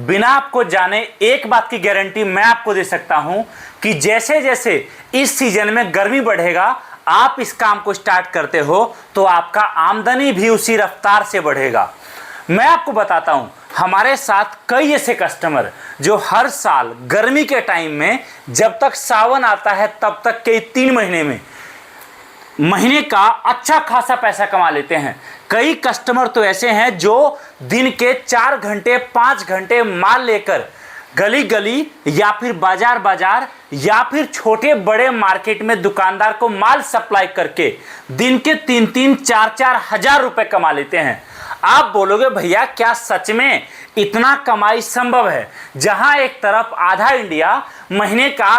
बिना आपको जाने एक बात की गारंटी मैं आपको दे सकता हूं कि जैसे जैसे इस सीजन में गर्मी बढ़ेगा, आप इस काम को स्टार्ट करते हो तो आपका आमदनी भी उसी रफ्तार से बढ़ेगा। मैं आपको बताता हूं, हमारे साथ कई ऐसे कस्टमर जो हर साल गर्मी के टाइम में जब तक सावन आता है तब तक के 3 महीने में महीने का अच्छा खासा पैसा कमा लेते हैं। कई कस्टमर तो ऐसे हैं जो दिन के 4 घंटे 5 घंटे माल लेकर गली गली या फिर बाजार बाजार या फिर छोटे बड़े मार्केट में दुकानदार को माल सप्लाई करके दिन के 3-3 4-4 हजार रुपए कमा लेते हैं। आप बोलोगे भैया क्या सच में इतना कमाई संभव है? जहां एक तरफ आधा इंडिया महीने का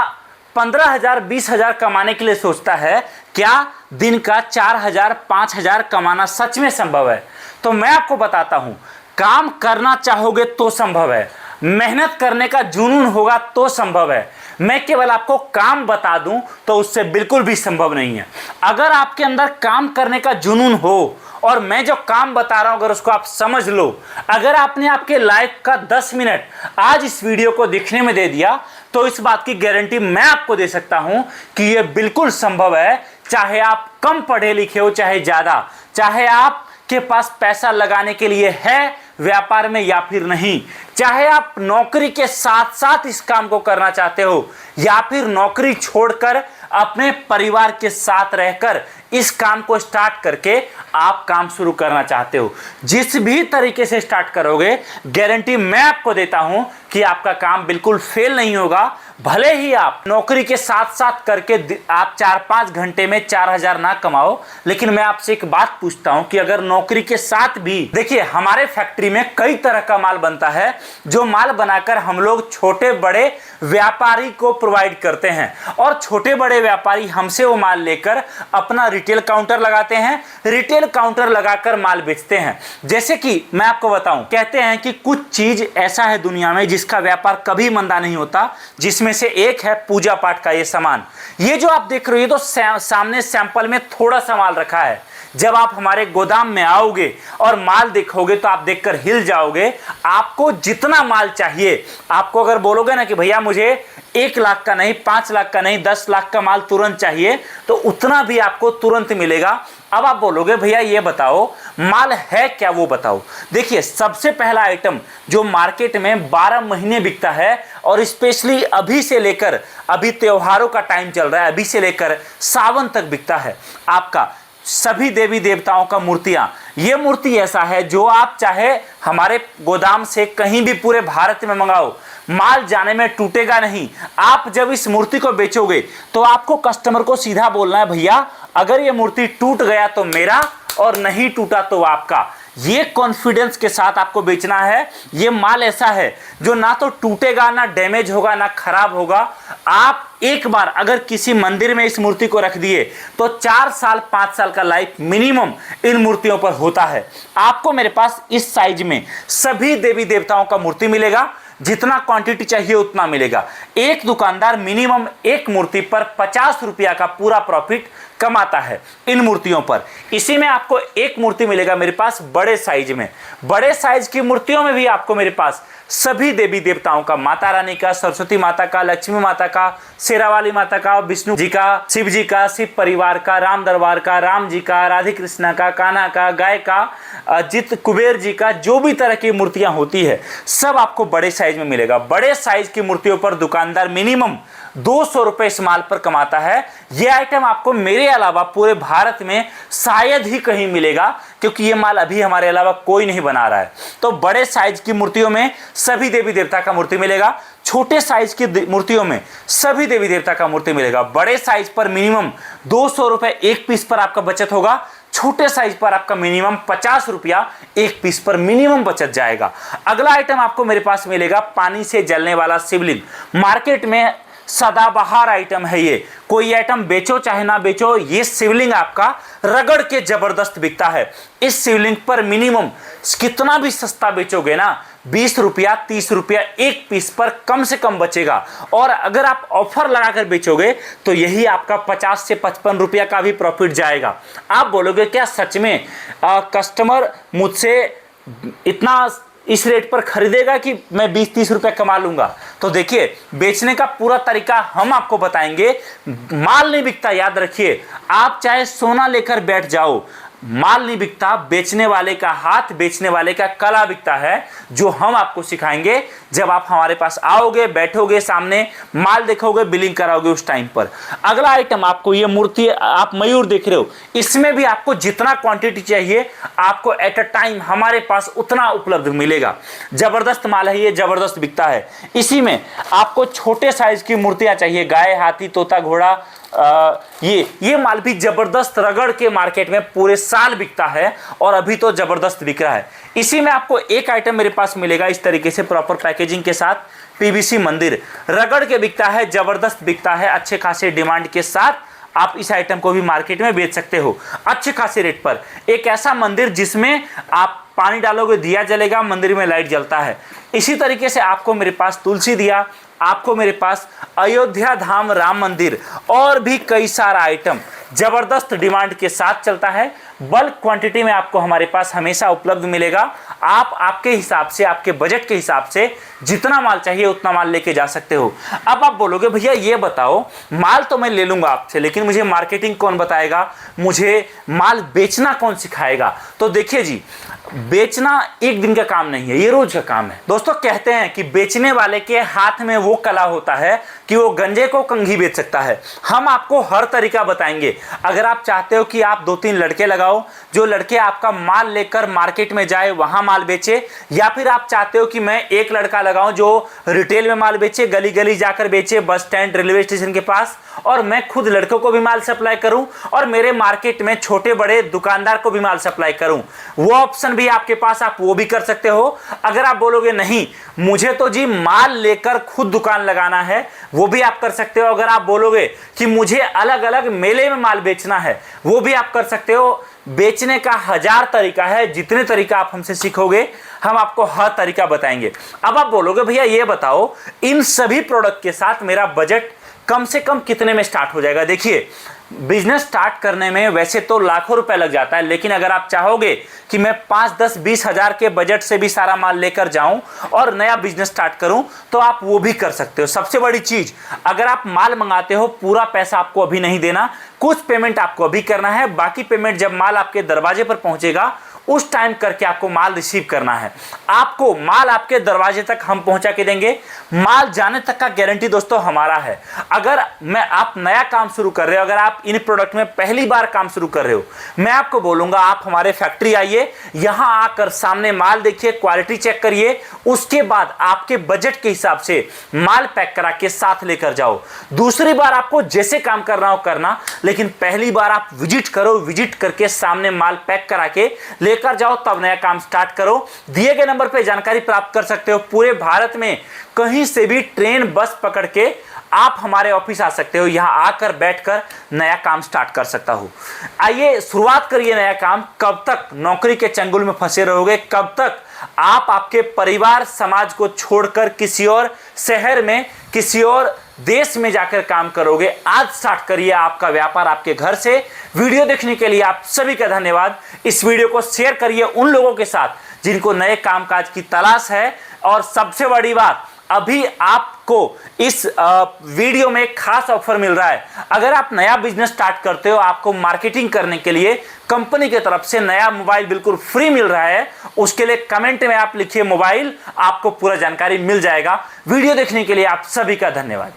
15,000 20,000 कमाने के लिए सोचता है, क्या दिन का 4,000 5,000 कमाना सच में संभव है? तो मैं आपको बताता हूं, काम करना चाहोगे तो संभव है, मेहनत करने का जुनून होगा तो संभव है। मैं केवल आपको काम बता दूं तो उससे बिल्कुल भी संभव नहीं है। अगर आपके अंदर काम करने का जुनून हो और मैं जो काम बता रहा हूं अगर उसको आप समझ लो, अगर आपने आपके लाइफ का 10 मिनट आज इस वीडियो को देखने में दे दिया तो इस बात की गारंटी मैं आपको दे सकता हूं कि यह बिल्कुल संभव है। चाहे आप कम पढ़े लिखे हो चाहे ज्यादा, चाहे आपके पास पैसा लगाने के लिए है व्यापार में या फिर नहीं, चाहे आप नौकरी के साथ साथ इस काम को करना चाहते हो या फिर नौकरी छोड़कर अपने परिवार के साथ रहकर इस काम को स्टार्ट करके आप काम शुरू करना चाहते हो, जिस भी तरीके से स्टार्ट करोगे गारंटी मैं आपको देता हूं कि आपका काम बिल्कुल फेल नहीं होगा। भले ही आप नौकरी के साथ साथ करके आप 4-5 घंटे में 4,000 ना कमाओ, लेकिन मैं आपसे एक बात पूछता हूं कि अगर नौकरी के साथ भी, देखिए हमारे फैक्ट्री में कई तरह का माल बनता है जो माल बनाकर हम लोग छोटे बड़े व्यापारी को प्रोवाइड करते हैं और छोटे बड़े व्यापारी हमसे वो माल लेकर अपना रिटेल काउंटर लगाते हैं, रिटेल काउंटर लगाकर माल बेचते हैं। जैसे कि मैं आपको बताऊं, कहते हैं कि कुछ चीज ऐसा है दुनिया में जिसका व्यापार कभी मंदा नहीं होता, जिसमें से एक है पूजा पाठ का ये सामान। ये जो आप देख रहे हो ये तो सामने सैंपल में थोड़ा सा माल रखा है। जब आप हमारे गोदाम में आओगे और माल देखोगे तो आप देखकर हिल जाओगे। आपको जितना माल चाहिए, आपको अगर बोलोगे ना कि भैया मुझे 1 लाख का नहीं, 5 लाख का नहीं, 10 लाख का माल तुरंत चाहिए, तो उतना भी आपको तुरंत मिलेगा। अब आप बोलोगे भैया ये बताओ माल है क्या, वो बताओ। देखिए सबसे पहला आइटम जो मार्केट में 12 महीने बिकता है और स्पेशली अभी से लेकर, अभी त्योहारों का टाइम चल रहा है, अभी से लेकर सावन तक बिकता है आपका सभी देवी देवताओं का मूर्तियां। ये मूर्ति ऐसा है जो आप चाहे हमारे गोदाम से कहीं भी पूरे भारत में मंगाओ, माल जाने में टूटेगा नहीं। आप जब इस मूर्ति को बेचोगे तो आपको कस्टमर को सीधा बोलना है भैया अगर ये मूर्ति टूट गया तो मेरा और नहीं टूटा तो आपका। ये कॉन्फिडेंस के साथ आपको बेचना है। ये माल ऐसा है जो ना तो टूटेगा, ना डैमेज होगा, ना खराब होगा। आप एक बार अगर किसी मंदिर में इस मूर्ति को रख दिए तो 4 साल 5 साल का लाइफ मिनिमम इन मूर्तियों पर होता है। आपको मेरे पास इस साइज में सभी देवी देवताओं का मूर्ति मिलेगा, जितना क्वांटिटी चाहिए उतना मिलेगा। एक दुकानदार मिनिमम एक मूर्ति पर 50 रुपया का पूरा प्रॉफिट कमाता है इन मूर्तियों पर। इसी में आपको एक मूर्ति मिलेगा मेरे पास बड़े साइज में। बड़े साइज की मूर्तियों में भी आपको मेरे पास सभी देवी देवताओं का, माता रानी का, सरस्वती माता का, लक्ष्मी माता का, शेरावाली माता का, विष्णु जी का, शिव जी का, शिव परिवार का, राम दरबार का, राम जी का, राधे कृष्णा का, कान्हा का, गाय का, जित कुबेर जी का, जो भी तरह की मूर्तियां होती है सब आपको बड़े साइज में मिलेगा। बड़े साइज की मूर्तियों पर दुकानदार मिनिमम 200 रुपए इस माल पर कमाता है। यह आइटम आपको मेरे अलावा पूरे भारत में शायद ही कहीं मिलेगा, क्योंकि यह माल अभी हमारे अलावा कोई नहीं बना रहा है। तो बड़े साइज की मूर्तियों में सभी देवी देवता का मूर्ति मिलेगा, छोटे साइज की मूर्तियों में सभी देवी देवता का मूर्ति मिलेगा। बड़े साइज पर मिनिमम 200 रुपए एक पीस पर आपका बचत होगा, छोटे साइज पर आपका मिनिमम 50 रुपया एक पीस पर मिनिमम बचत जाएगा। अगला आइटम आपको मेरे पास मिलेगा पानी से जलने वाला शिवलिंग। मार्केट में सदाबहार आइटम है ये, कोई आइटम बेचो चाहे ना बेचो, ये शिवलिंग आपका रगड़ के जबरदस्त बिकता है। इस शिवलिंग पर मिनिमम कितना भी सस्ता बेचोगे ना, 20 रुपया 30 रुपया एक पीस पर कम से कम बचेगा। और अगर आप ऑफर लगाकर बेचोगे तो यही आपका 50 से 55 रुपया का भी प्रॉफिट जाएगा। आप बोलोगे क्या सच में कस्टमर मुझसे इतना इस रेट पर खरीदेगा कि मैं 20-30 रुपए कमा लूंगा? तो देखिए, बेचने का पूरा तरीका हम आपको बताएंगे। माल नहीं बिकता, याद रखिए, आप चाहे सोना लेकर बैठ जाओ, माल नहीं बिकता, बेचने वाले का हाथ, बेचने वाले का कला बिकता है, जो हम आपको सिखाएंगे जब आप हमारे पास आओगे, बैठोगे, सामने माल देखोगे, बिलिंग कराओगे उस टाइम पर। अगला आइटम आपको ये मूर्ति, आप मयूर देख रहे हो, इसमें भी आपको जितना क्वांटिटी चाहिए आपको एट अ टाइम हमारे पास उतना उपलब्ध मिलेगा। जबरदस्त माल है ये, जबरदस्त बिकता है। इसी में आपको छोटे साइज की मूर्तियां चाहिए, गाय, हाथी, तोता, घोड़ा, ये माल भी जबरदस्त रगड़ के मार्केट में पूरे साल बिकता है और अभी तो जबरदस्त बिक रहा है। इसी में आपको एक आइटम मेरे पास मिलेगा इस तरीके से प्रॉपर पैकेजिंग के साथ, पीवीसी मंदिर, रगड़ के बिकता है, जबरदस्त बिकता है, अच्छे खासे डिमांड के साथ आप इस आइटम को भी मार्केट में बेच सकते हो अच्छे खासे रेट पर। एक ऐसा मंदिर जिसमें आप पानी डालोगे, दिया जलेगा, मंदिर में लाइट जलता है। इसी तरीके से आपको मेरे पास तुलसी दिया, आपको मेरे पास अयोध्या धाम राम मंदिर और भी कई सारा आइटम जबरदस्त डिमांड के साथ चलता है। बल्क क्वांटिटी में आपको हमारे पास हमेशा उपलब्ध मिलेगा। आप आपके हिसाब से, आपके बजट के हिसाब से जितना माल चाहिए उतना माल लेके जा सकते हो। अब आप बोलोगे भैया ये बताओ, माल तो मैं ले लूंगा आपसे, लेकिन मुझे मार्केटिंग कौन बताएगा, मुझे माल बेचना कौन सिखाएगा? तो देखिए जी, बेचना एक दिन का काम नहीं है, ये रोज का काम है। दोस्तों कहते हैं कि बेचने वाले के हाथ में वो कला होता है कि वो गंजे को कंघी बेच सकता है। हम आपको हर तरीका बताएंगे। अगर आप चाहते हो कि आप 2-3 लड़के लगाओ, जो लड़के आपका माल लेकर मार्केट में जाए वहां माल बेचे, या फिर आप चाहते हो कि मैं एक लड़का लगाऊं जो रिटेल में माल बेचे, गली गली जाकर बेचे, बस स्टैंड, रेलवे स्टेशन के पास, और मैं खुद लड़कों को भी माल सप्लाई करूं और मेरे मार्केट में छोटे बड़े दुकानदार को भी माल सप्लाई करूं, वो ऑप्शन भी आपके पास, आप वो भी कर सकते हो। अगर आप बोलोगे नहीं मुझे तो जी माल लेकर खुद दुकान लगाना है, वो भी आप कर सकते हो। अगर आप बोलोगे कि मुझे अलग अलग मेले में माल बेचना है, वो भी आप कर सकते हो। बेचने का 1000 तरीका है, जितने तरीका आप हमसे सीखोगे हम आपको हर तरीका बताएंगे। अब आप बोलोगे भैया ये बताओ, इन सभी प्रोडक्ट के साथ मेरा बजट कम से कम कितने में स्टार्ट हो जाएगा? देखिए, बिजनेस स्टार्ट करने में वैसे तो लाखों रुपए लग जाता है, लेकिन अगर आप चाहोगे कि मैं 5, 10, 20 हजार के बजट से भी सारा माल लेकर जाऊं और नया बिजनेस स्टार्ट करूं, तो आप वो भी कर सकते हो। सबसे बड़ी चीज, अगर आप माल मंगाते हो, पूरा पैसा आपको अभी नहीं देना, कुछ पेमेंट आपको अभी करना है, बाकी पेमेंट जब माल आपके दरवाजे पर पहुंचेगा उस टाइम करके आपको माल रिसीव करना है। आपको माल आपके दरवाजे तक हम पहुंचा के देंगे। माल जाने तक का गारंटी दोस्तों हमारा है। अगर आप नया काम शुरू कर रहे हो, अगर आप इन प्रोडक्ट में पहली बार काम शुरू कर रहे हो, मैं आपको बोलूंगा आप हमारे फैक्ट्री आइए, यहां आकर सामने माल देखिए, क्वालिटी चेक करिए, उसके बाद आपके बजट के हिसाब से माल पैक करा के साथ लेकर जाओ। दूसरी बार आपको जैसे काम करना हो करना, लेकिन पहली बार आप विजिट करो, विजिट करके सामने माल पैक करा के लेकर जाओ, तब नया काम स्टार्ट करो। दिए गए नंबर पे जानकारी प्राप्त कर सकते हो। पूरे भारत में कहीं से भी ट्रेन, बस पकड़ के आप हमारे ऑफिस आ सकते हो, यहां आकर बैठकर नया काम स्टार्ट कर सकता हूं। आइए शुरुआत करिए नया काम। कब तक नौकरी के चंगुल में फंसे रहोगे? कब तक आप आपके परिवार समाज को छोड़कर किसी और शहर में, किसी और देश में जाकर काम करोगे? आज स्टार्ट करिए आपका व्यापार आपके घर से। वीडियो देखने के लिए आप सभी का धन्यवाद। इस वीडियो को शेयर करिए उन लोगों के साथ जिनको नए कामकाज की तलाश है। और सबसे बड़ी बात, अभी आपको इस वीडियो में खास ऑफर मिल रहा है। अगर आप नया बिजनेस स्टार्ट करते हो, आपको मार्केटिंग करने के लिए कंपनी की तरफ से नया मोबाइल बिल्कुल फ्री मिल रहा है। उसके लिए कमेंट में आप लिखिए मोबाइल, आपको पूरा जानकारी मिल जाएगा। वीडियो देखने के लिए आप सभी का धन्यवाद।